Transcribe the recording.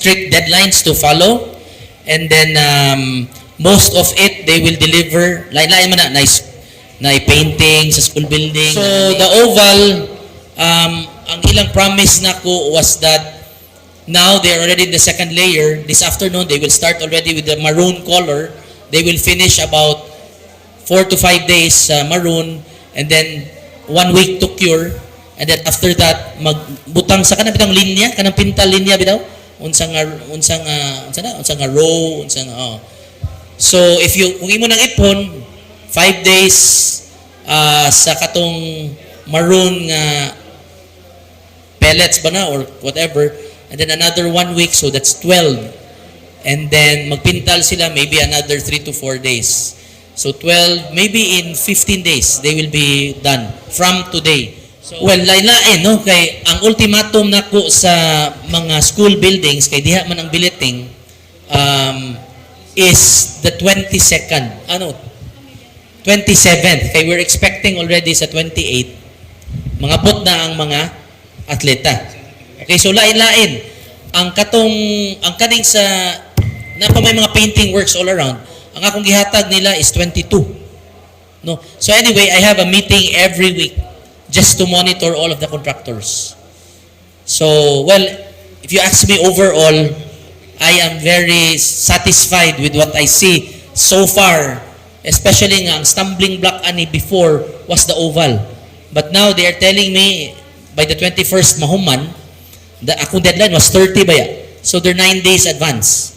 strict deadlines to follow. And then most of it they will deliver lain-lain man na nice na painting sa school building. So the oval ang ilang promise nako was that now they are already in the second layer. This afternoon they will start already with the maroon color. They will finish about 4 to 5 days maroon, and then 1 week to cure, and then after that magbutang sa kanang bitang linya, kanang pintal linya bitaw unsang row, So if you kung imo nang ipon 5 days sa katong maroon nga pellets ba na or whatever, and then another 1 week, so that's 12. And then magpintal sila maybe another 3 to 4 days. So 12, maybe in 15 days they will be done from today. So, well, lain-lain no kay ang ultimatum nako sa mga school buildings kay diha man ang billeting is the 22nd. 27th. Kay we're expecting already sa 28 mga bot na ang mga atleta. Okay, so lain-lain ang kaning sa napa may mga painting works all around. Ang akong gihatag nila is 22. No. So anyway, I have a meeting every week just to monitor all of the contractors. So, well, if you ask me overall, I am very satisfied with what I see so far. Especially nga ang stumbling block ani before was the oval. But now they are telling me by the 21st mahuman, the akong deadline was 30 ba ya. So they're 9 days advance.